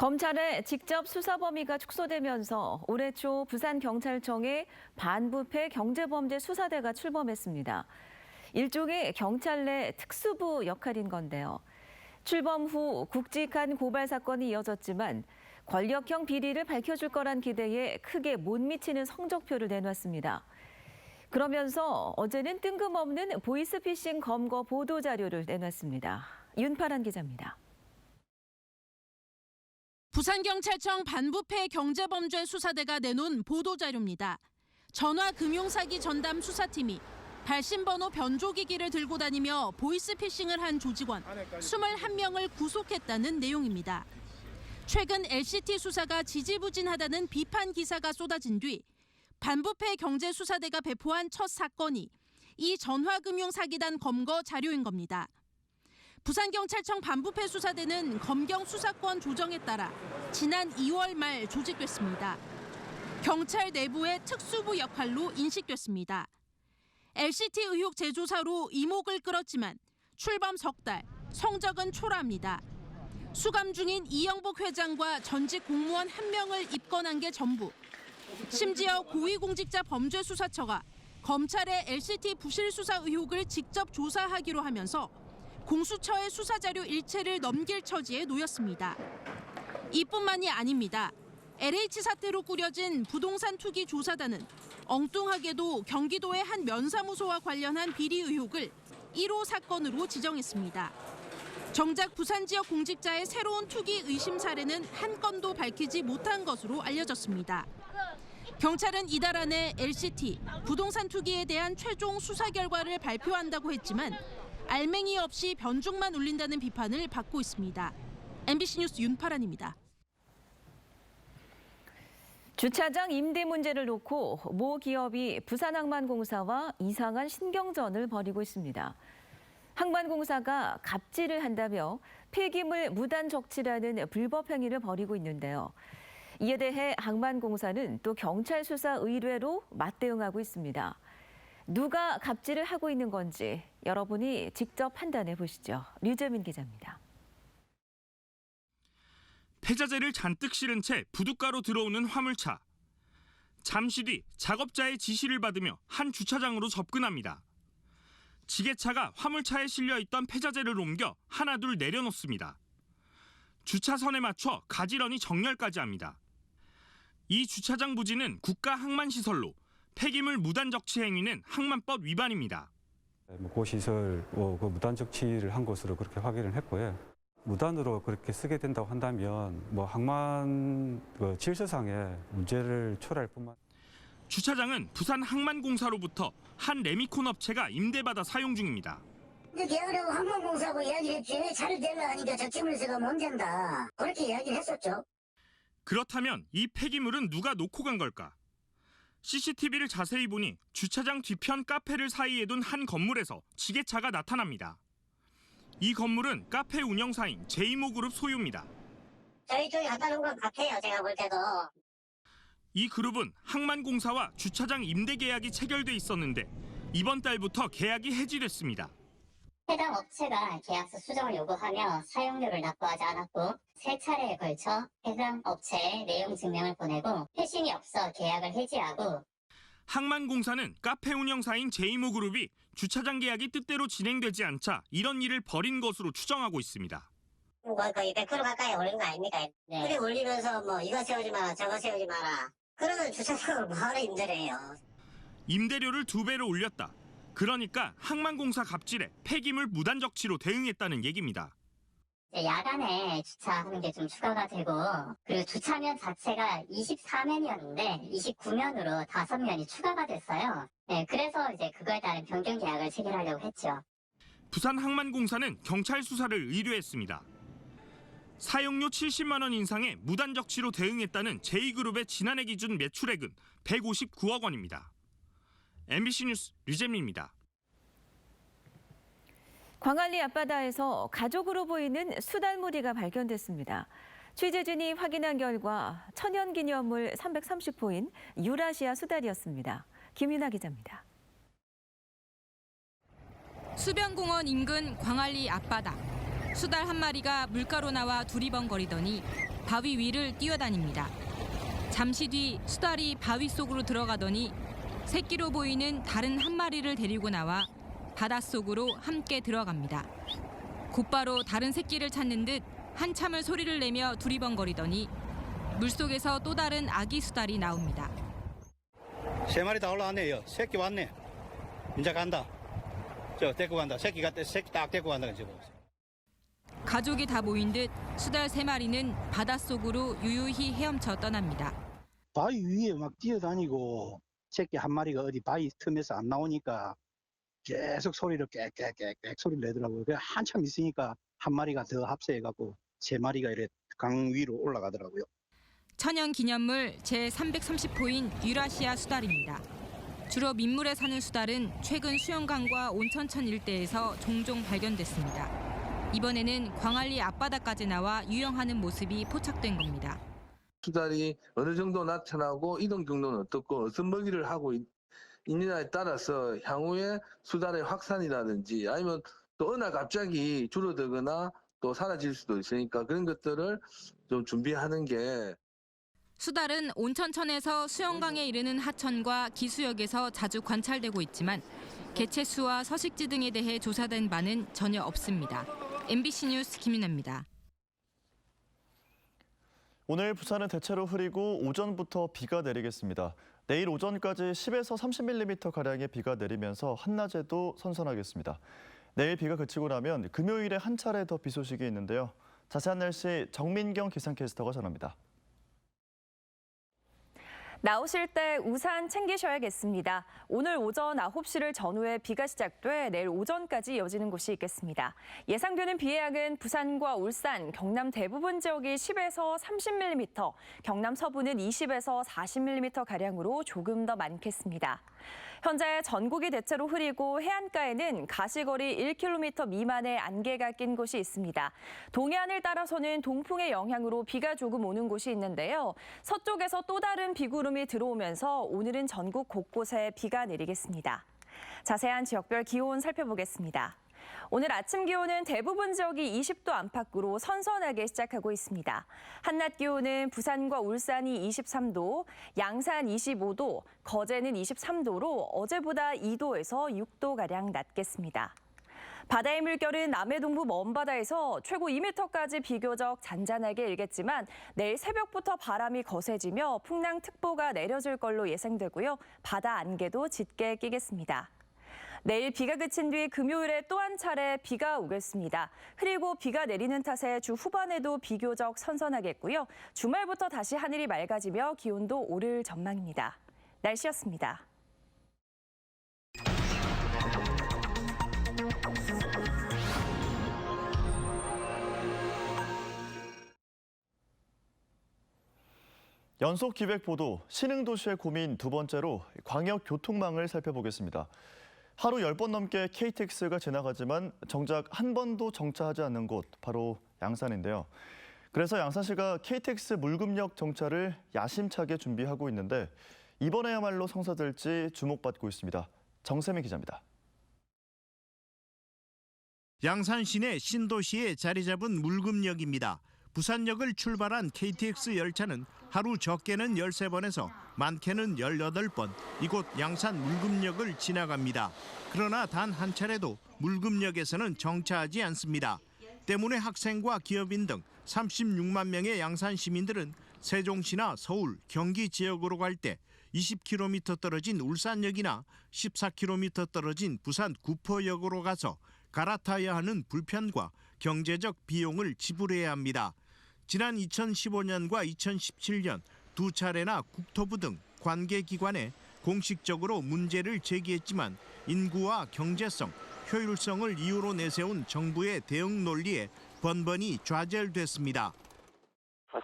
검찰의 직접 수사 범위가 축소되면서 올해 초 부산경찰청에 반부패 경제범죄 수사대가 출범했습니다. 일종의 경찰 내 특수부 역할인 건데요. 출범 후 굵직한 고발 사건이 이어졌지만 권력형 비리를 밝혀줄 거란 기대에 크게 못 미치는 성적표를 내놨습니다. 그러면서 어제는 뜬금없는 보이스피싱 검거 보도 자료를 내놨습니다. 윤파란 기자입니다. 부산경찰청 반부패 경제범죄 수사대가 내놓은 보도자료입니다. 전화금융사기 전담 수사팀이 발신번호 변조기기를 들고 다니며 보이스피싱을 한 조직원 21명을 구속했다는 내용입니다. 최근 LCT 수사가 지지부진하다는 비판 기사가 쏟아진 뒤 반부패 경제수사대가 배포한 첫 사건이 이 전화금융사기단 검거 자료인 겁니다. 부산경찰청 반부패 수사대는 검경 수사권 조정에 따라 지난 2월 말 조직됐습니다. 경찰 내부의 특수부 역할로 인식됐습니다. LCT 의혹 재조사로 이목을 끌었지만 출범 석 달, 성적은 초라합니다. 수감 중인 이영복 회장과 전직 공무원 1명을 입건한 게 전부. 심지어 고위공직자범죄수사처가 검찰의 LCT 부실 수사 의혹을 직접 조사하기로 하면서 공수처의 수사자료 일체를 넘길 처지에 놓였습니다. 이뿐만이 아닙니다. LH 사태로 꾸려진 부동산 투기 조사단은 엉뚱하게도 경기도의 한 면사무소와 관련한 비리 의혹을 1호 사건으로 지정했습니다. 정작 부산 지역 공직자의 새로운 투기 의심 사례는 한 건도 밝히지 못한 것으로 알려졌습니다. 경찰은 이달 안에 LCT, 부동산 투기에 대한 최종 수사 결과를 발표한다고 했지만 알맹이 없이 변죽만 울린다는 비판을 받고 있습니다. MBC 뉴스 윤파란입니다. 주차장 임대 문제를 놓고 모 기업이 부산항만공사와 이상한 신경전을 벌이고 있습니다. 항만공사가 갑질을 한다며 폐기물 무단 적치라는 불법 행위를 벌이고 있는데요. 이에 대해 항만공사는 또 경찰 수사 의뢰로 맞대응하고 있습니다. 누가 갑질을 하고 있는 건지 여러분이 직접 판단해 보시죠. 류재민 기자입니다. 폐자재를 잔뜩 실은 채 부둣가로 들어오는 화물차. 잠시 뒤 작업자의 지시를 받으며 한 주차장으로 접근합니다. 지게차가 화물차에 실려있던 폐자재를 옮겨 하나둘 내려놓습니다. 주차선에 맞춰 가지런히 정렬까지 합니다. 이 주차장 부지는 국가항만시설로 폐기물 무단 적치 행위는 항만법 위반입니다. 그 시설 그 무단 적치를 한 것으로 그렇게 확인을 했고요. 무단으로 그렇게 쓰게 된다고 한다면 항만 질서상의 문제를 초래할 뿐만. 주차장은 부산 항만공사로부터 한 레미콘 업체가 임대받아 사용 중입니다. 계약하고 항만공사하고 이야기를 했지 왜 차를 대려하니까 적치물세가 문제다. 그렇게 이야기를 했었죠. 그렇다면 이 폐기물은 누가 놓고 간 걸까? CCTV를 자세히 보니 주차장 뒤편 카페를 사이에 둔 한 건물에서 지게차가 나타납니다. 이 건물은 카페 운영사인 제이모그룹 소유입니다. 저희 쪽에 갖다 놓은 건 같아요. 제가 볼 때도. 이 그룹은 항만공사와 주차장 임대 계약이 체결돼 있었는데 이번 달부터 계약이 해지됐습니다. 해당 업체가 계약서 수정을 요구하며 사용료를 납부하지 않았고 3차례에 걸쳐 해당 업체에 내용 증명을 보내고 회신이 없어 계약을 해지하고 항만공사는 카페 운영사인 제이모그룹이 주차장 계약이 뜻대로 진행되지 않자 이런 일을 벌인 것으로 추정하고 있습니다. 거의 100% 가까이 올린 거 아닙니까? 네. 그래 올리면서 이거 세우지 마라 저거 세우지 마라. 그러면 주차장을 뭐하러 임대래요. 임대료를 2배로 올렸다. 그러니까 항만공사 갑질에 폐기물 무단 적치로 대응했다는 얘기입니다. 야간에 주차하는 게 좀 추가가 되고 그리고 주차면 자체가 24면이었는데 29면으로 5면이 추가가 됐어요. 네, 그래서 이제 그거에 따른 변경 계약을 체결하려고 했죠. 부산 항만공사는 경찰 수사를 의뢰했습니다. 사용료 70만 원 인상에 무단 적치로 대응했다는 제2그룹의 지난해 기준 매출액은 159억 원입니다. MBC 뉴스 류재민입니다. 광안리 앞바다에서 가족으로 보이는 수달무리가 발견됐습니다. 취재진이 확인한 결과 천연기념물 330호인 유라시아 수달이었습니다. 김윤아 기자입니다. 수변공원 인근 광안리 앞바다. 수달 한 마리가 물가로 나와 두리번거리더니 바위 위를 뛰어다닙니다. 잠시 뒤 수달이 바위 속으로 들어가더니 새끼로 보이는 다른 한 마리를 데리고 나와 바닷속으로 함께 들어갑니다. 곧바로 다른 새끼를 찾는 듯 한참을 소리를 내며 두리번거리더니 물속에서 또 다른 아기 수달이 나옵니다. 3마리 다 올라왔네요. 새끼 왔네. 이제 간다. 저 데리고 간다. 새끼 딱 데리고 간다. 지금. 가족이 다 모인 듯 수달 3마리는 바닷속으로 유유히 헤엄쳐 떠납니다. 바위 위에 막 뛰어다니고 새끼 한 마리가 어디 바위 틈에서 안 나오니까 계속 소리를 깨깨깨깨 소리를 내더라고요. 그래서 한참 있으니까 한 마리가 더 합세해갖고 3마리가 이렇게 강 위로 올라가더라고요. 천연 기념물 제330호인 유라시아 수달입니다. 주로 민물에 사는 수달은 최근 수영강과 온천천 일대에서 종종 발견됐습니다. 이번에는 광안리 앞바다까지 나와 유영하는 모습이 포착된 겁니다. 수달이 어느 정도 나타나고 이동 경로는 어떻고 어떤 먹이를 하고 있느냐에 따라서 향후에 수달의 확산이라든지 아니면 또 어느 날 갑자기 줄어들거나 또 사라질 수도 있으니까 그런 것들을 좀 준비하는 게. 수달은 온천천에서 수영강에 이르는 하천과 기수역에서 자주 관찰되고 있지만 개체수와 서식지 등에 대해 조사된 바는 전혀 없습니다. MBC 뉴스 김윤아입니다. 오늘 부산은 대체로 흐리고 오전부터 비가 내리겠습니다. 내일 오전까지 10에서 30mm가량의 비가 내리면서 한낮에도 선선하겠습니다. 내일 비가 그치고 나면 금요일에 한 차례 더 비 소식이 있는데요. 자세한 날씨 정민경 기상캐스터가 전합니다. 나오실 때 우산 챙기셔야겠습니다. 오늘 오전 9시를 전후에 비가 시작돼 내일 오전까지 이어지는 곳이 있겠습니다. 예상되는 비의 양은 부산과 울산, 경남 대부분 지역이 10에서 30mm, 경남 서부는 20에서 40mm가량으로 조금 더 많겠습니다. 현재 전국이 대체로 흐리고 해안가에는 가시거리 1km 미만의 안개가 낀 곳이 있습니다. 동해안을 따라서는 동풍의 영향으로 비가 조금 오는 곳이 있는데요. 서쪽에서 또 다른 비구름이 들어오면서 오늘은 전국 곳곳에 비가 내리겠습니다. 자세한 지역별 기온 살펴보겠습니다. 오늘 아침 기온은 대부분 지역이 20도 안팎으로 선선하게 시작하고 있습니다. 한낮 기온은 부산과 울산이 23도, 양산 25도, 거제는 23도로 어제보다 2도에서 6도가량 낮겠습니다. 바다의 물결은 남해동부 먼바다에서 최고 2m까지 비교적 잔잔하게 일겠지만 내일 새벽부터 바람이 거세지며 풍랑특보가 내려질 걸로 예상되고요. 바다 안개도 짙게 끼겠습니다. 내일 비가 그친 뒤 금요일에 또 한 차례 비가 오겠습니다. 흐리고 비가 내리는 탓에 주 후반에도 비교적 선선하겠고요. 주말부터 다시 하늘이 맑아지며 기온도 오를 전망입니다. 날씨였습니다. 연속 기획 보도, 신흥도시의 고민 두 번째로 광역 교통망을 살펴보겠습니다. 하루 10번 넘게 KTX가 지나가지만 정작 한 번도 정차하지 않는 곳, 바로 양산인데요. 그래서 양산시가 KTX 물금역 정차를 야심차게 준비하고 있는데 이번에야말로 성사될지 주목받고 있습니다. 정세민 기자입니다. 양산 시내 신도시에 자리 잡은 물금역입니다. 부산역을 출발한 KTX 열차는 하루 적게는 13번에서 많게는 18번 이곳 양산 물금역을 지나갑니다. 그러나 단 한 차례도 물금역에서는 정차하지 않습니다. 때문에 학생과 기업인 등 36만 명의 양산 시민들은 세종시나 서울, 경기 지역으로 갈 때 20km 떨어진 울산역이나 14km 떨어진 부산 구포역으로 가서 갈아타야 하는 불편과 경제적 비용을 지불해야 합니다. 지난 2015년과 2017년 두 차례나 국토부 등 관계기관에 공식적으로 문제를 제기했지만 인구와 경제성, 효율성을 이유로 내세운 정부의 대응 논리에 번번이 좌절됐습니다.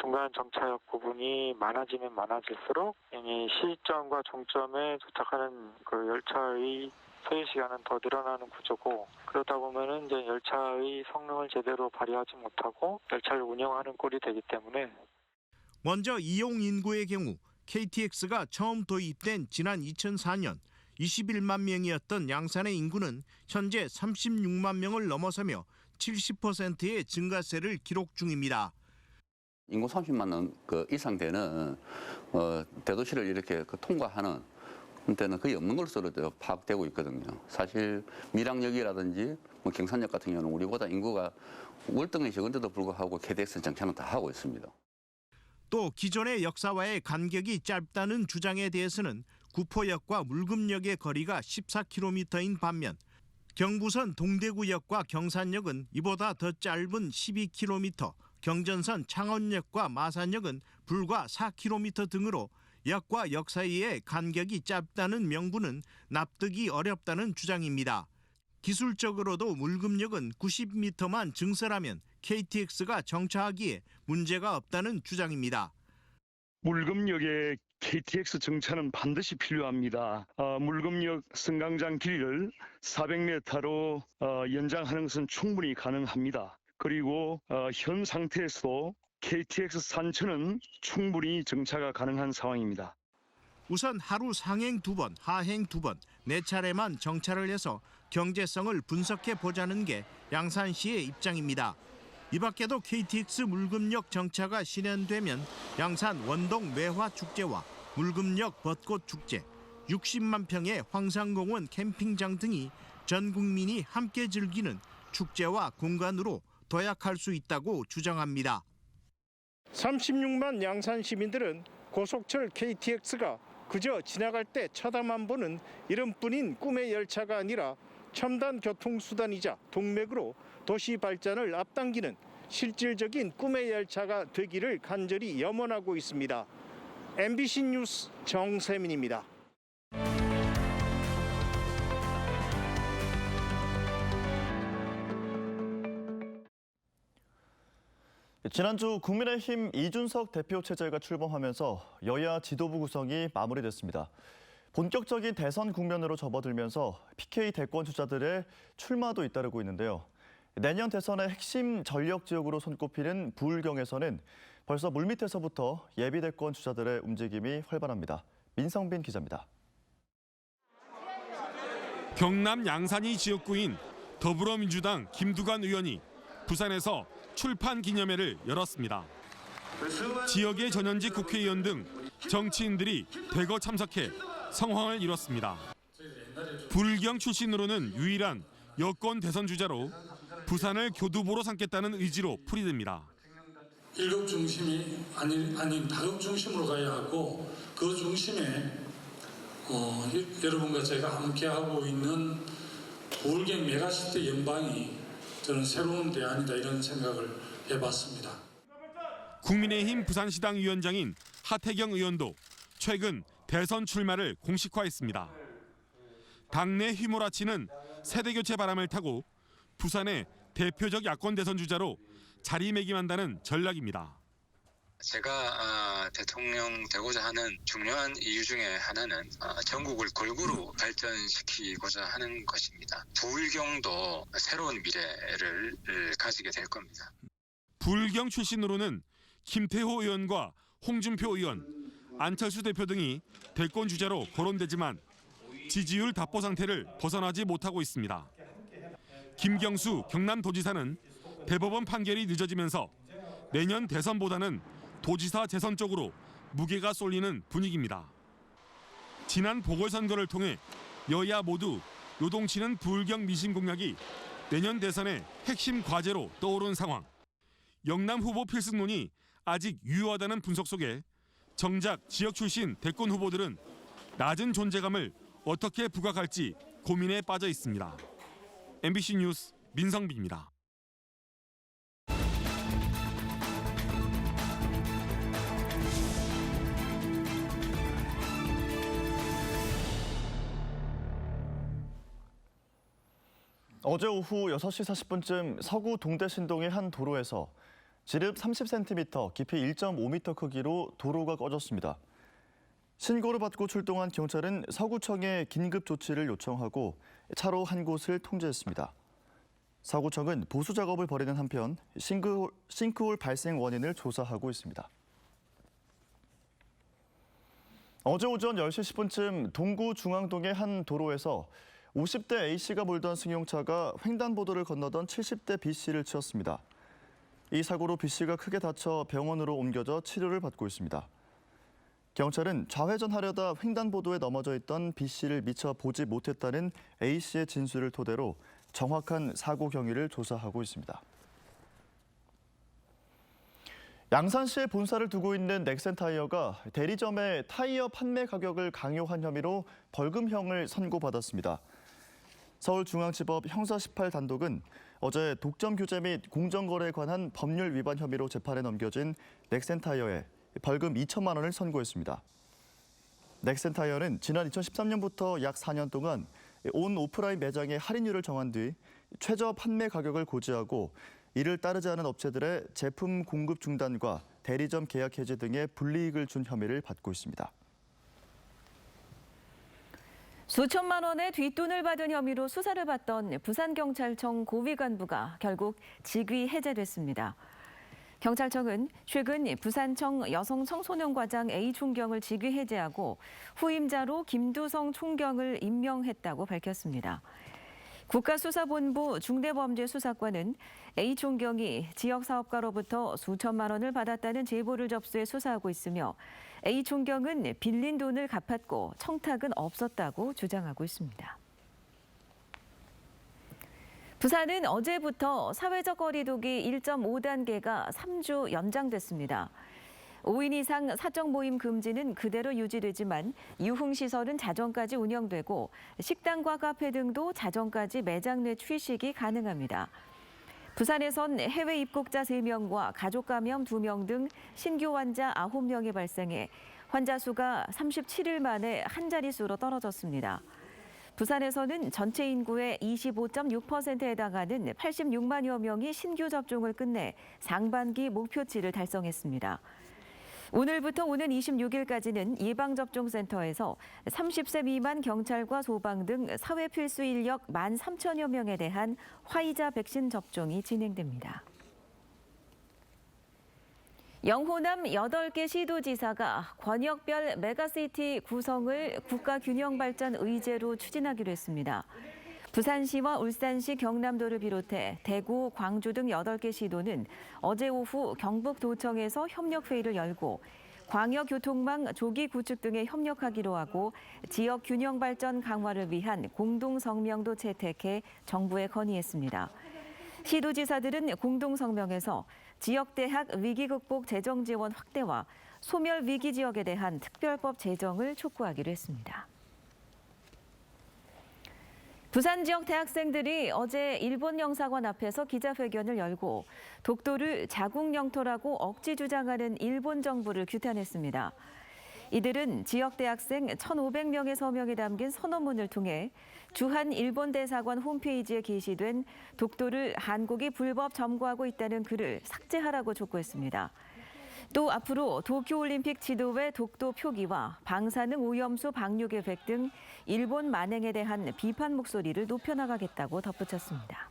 중간 정차역 부분이 많아지면 많아질수록 이미 시점과 종점에 도착하는 그 열차의 소요 시간은 더 늘어나는 구조고, 그러다 보면은 이제 열차의 성능을 제대로 발휘하지 못하고 열차를 운영하는 꼴이 되기 때문에. 먼저 이용 인구의 경우 KTX가 처음 도입된 지난 2004년 21만 명이었던 양산의 인구는 현재 36만 명을 넘어서며 70%의 증가세를 기록 중입니다. 인구 30만 원 이상 되는 대도시를 이렇게 통과하는 데는 거의 없는 것으로 파악되고 있거든요. 사실 밀양역이라든지 경산역 같은 경우는 우리보다 인구가 월등히 적은데도 불구하고 KTX 정차는 다 하고 있습니다. 또 기존의 역사와의 간격이 짧다는 주장에 대해서는 구포역과 물금역의 거리가 14km인 반면 경부선 동대구역과 경산역은 이보다 더 짧은 12km, 경전선 창원역과 마산역은 불과 4km 등으로 역과 역 사이의 간격이 짧다는 명분은 납득이 어렵다는 주장입니다. 기술적으로도 물금역은 90m만 증설하면 KTX가 정차하기에 문제가 없다는 주장입니다. 물금역에 KTX 정차는 반드시 필요합니다. 물금역 승강장 길이를 400m로 연장하는 것은 충분히 가능합니다. 그리고 현 상태에서도 KTX 산천은 충분히 정차가 가능한 상황입니다. 우선 하루 상행 2번, 하행 2번, 4차례만 정차를 해서 경제성을 분석해 보자는 게 양산시의 입장입니다. 이 밖에도 KTX 물금역 정차가 실현되면 양산 원동 매화축제와 물금역 벚꽃축제, 60만 평의 황산공원 캠핑장 등이 전 국민이 함께 즐기는 축제와 공간으로 도약할 수 있다고 주장합니다. 36만 양산 시민들은 고속철 KTX가 그저 지나갈 때 쳐다만 보는 이름뿐인 꿈의 열차가 아니라 첨단 교통수단이자 동맥으로 도시 발전을 앞당기는 실질적인 꿈의 열차가 되기를 간절히 염원하고 있습니다. MBC 뉴스 정세민입니다. 지난주 국민의힘 이준석 대표 체제가 출범하면서 여야 지도부 구성이 마무리됐습니다. 본격적인 대선 국면으로 접어들면서 PK 대권 주자들의 출마도 잇따르고 있는데요. 내년 대선의 핵심 전력 지역으로 손꼽히는 부울경에서는 벌써 물밑에서부터 예비 대권 주자들의 움직임이 활발합니다. 민성빈 기자입니다. 경남 양산이 지역구인 더불어민주당 김두관 의원이 부산에서 출판 기념회를 열었습니다. 지역의 전현직 국회의원 등 정치인들이 대거 참석해 성황을 이뤘습니다. 부울경 출신으로는 유일한 여권 대선 주자로 부산을 교두보로 삼겠다는 의지로 풀이됩니다. 일급 중심이 아닌 다급 중심으로 가야 하고 그 중심에 여러분과 제가 함께하고 있는 부울경 메가시티 연방이 저는 새로운 대안이다 이런 생각을 해봤습니다. 국민의힘 부산시당 위원장인 하태경 의원도 최근 대선 출마를 공식화했습니다. 당내 휘몰아치는 세대교체 바람을 타고 부산의 대표적 야권 대선 주자로 자리매김한다는 전략입니다. 제가 대통령 되고자 하는 중요한 이유 중에 하나는 전국을 골고루 발전시키고자 하는 것입니다. 부울경도 새로운 미래를 가지게 될 겁니다. 부울경 출신으로는 김태호 의원과 홍준표 의원, 안철수 대표 등이 대권 주자로 거론되지만 지지율 답보 상태를 벗어나지 못하고 있습니다. 김경수 경남도지사는 대법원 판결이 늦어지면서 내년 대선보다는 도지사 재선 쪽으로 무게가 쏠리는 분위기입니다. 지난 보궐선거를 통해 여야 모두 요동치는 부울경 민심 공략이 내년 대선의 핵심 과제로 떠오른 상황. 영남 후보 필승론이 아직 유효하다는 분석 속에 정작 지역 출신 대권 후보들은 낮은 존재감을 어떻게 부각할지 고민에 빠져 있습니다. MBC 뉴스 민성빈입니다. 어제 오후 6시 40분쯤 서구 동대신동의 한 도로에서 지름 30cm, 깊이 1.5m 크기로 도로가 꺼졌습니다. 신고를 받고 출동한 경찰은 서구청에 긴급 조치를 요청하고 차로 한 곳을 통제했습니다. 서구청은 보수 작업을 벌이는 한편 싱크홀 발생 원인을 조사하고 있습니다. 어제 오전 10시 10분쯤 동구 중앙동의 한 도로에서 50대 A씨가 몰던 승용차가 횡단보도를 건너던 70대 B씨를 치었습니다. 이 사고로 B씨가 크게 다쳐 병원으로 옮겨져 치료를 받고 있습니다. 경찰은 좌회전하려다 횡단보도에 넘어져 있던 B씨를 미처 보지 못했다는 A씨의 진술을 토대로 정확한 사고 경위를 조사하고 있습니다. 양산시에 본사를 두고 있는 넥센타이어가 대리점의 타이어 판매 가격을 강요한 혐의로 벌금형을 선고받았습니다. 서울중앙지법 형사 18 단독은 어제 독점 규제 및 공정거래에 관한 법률 위반 혐의로 재판에 넘겨진 넥센타이어에 벌금 2천만 원을 선고했습니다. 넥센타이어는 지난 2013년부터 약 4년 동안 온 오프라인 매장의 할인율을 정한 뒤 최저 판매 가격을 고지하고 이를 따르지 않은 업체들의 제품 공급 중단과 대리점 계약 해지 등의 불이익을 준 혐의를 받고 있습니다. 수천만 원의 뒷돈을 받은 혐의로 수사를 받던 부산경찰청 고위 간부가 결국 직위 해제됐습니다. 경찰청은 최근 부산청 여성 청소년과장 A 총경을 직위 해제하고 후임자로 김두성 총경을 임명했다고 밝혔습니다. 국가수사본부 중대범죄수사과는 A 총경이 지역사업가로부터 수천만 원을 받았다는 제보를 접수해 수사하고 있으며 A 총경은 빌린 돈을 갚았고 청탁은 없었다고 주장하고 있습니다. 부산은 어제부터 사회적 거리두기 1.5단계가 3주 연장됐습니다. 5인 이상 사적 모임 금지는 그대로 유지되지만 유흥시설은 자정까지 운영되고 식당과 카페 등도 자정까지 매장 내 취식이 가능합니다. 부산에선 해외 입국자 3명과 가족 감염 2명 등 신규 환자 9명이 발생해 환자 수가 37일 만에 한 자릿수로 떨어졌습니다. 부산에서는 전체 인구의 25.6%에 해당하는 86만여 명이 신규 접종을 끝내 상반기 목표치를 달성했습니다. 오늘부터 오는 26일까지는 예방접종센터에서 30세 미만 경찰과 소방 등 사회 필수 인력 13,000여 명에 대한 화이자 백신 접종이 진행됩니다. 영호남 8개 시도지사가 권역별 메가시티 구성을 국가균형발전 의제로 추진하기로 했습니다. 부산시와 울산시, 경남도를 비롯해 대구, 광주 등 8개 시도는 어제 오후 경북도청에서 협력회의를 열고 광역교통망 조기 구축 등에 협력하기로 하고 지역 균형 발전 강화를 위한 공동성명도 채택해 정부에 건의했습니다. 시도지사들은 공동성명에서 지역대학 위기극복 재정지원 확대와 소멸위기지역에 대한 특별법 제정을 촉구하기로 했습니다. 부산 지역 대학생들이 어제 일본 영사관 앞에서 기자회견을 열고 독도를 자국 영토라고 억지 주장하는 일본 정부를 규탄했습니다. 이들은 지역 대학생 1,500명의 서명이 담긴 선언문을 통해 주한 일본 대사관 홈페이지에 게시된 독도를 한국이 불법 점거하고 있다는 글을 삭제하라고 촉구했습니다. 또 앞으로 도쿄올림픽 지도회 독도 표기와 방사능 오염수 방류 계획 등 일본 만행에 대한 비판 목소리를 높여나가겠다고 덧붙였습니다.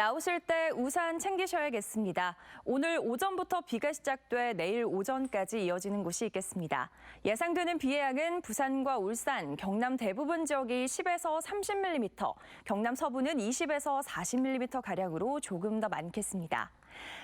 나오실 때 우산 챙기셔야겠습니다. 오늘 오전부터 비가 시작돼 내일 오전까지 이어지는 곳이 있겠습니다. 예상되는 비의 양은 부산과 울산, 경남 대부분 지역이 10에서 30mm, 경남 서부는 20에서 40mm가량으로 조금 더 많겠습니다.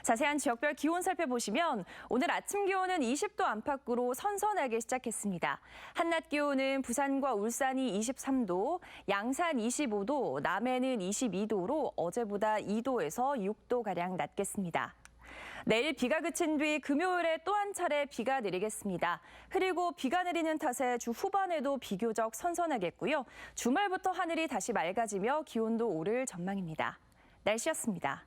자세한 지역별 기온 살펴보시면 오늘 아침 기온은 20도 안팎으로 선선하게 시작했습니다. 한낮 기온은 부산과 울산이 23도, 양산 25도, 남해는 22도로 어제보다 2도에서 6도가량 낮겠습니다. 내일 비가 그친 뒤 금요일에 또 한 차례 비가 내리겠습니다. 흐리고 비가 내리는 탓에 주 후반에도 비교적 선선하겠고요. 주말부터 하늘이 다시 맑아지며 기온도 오를 전망입니다. 날씨였습니다.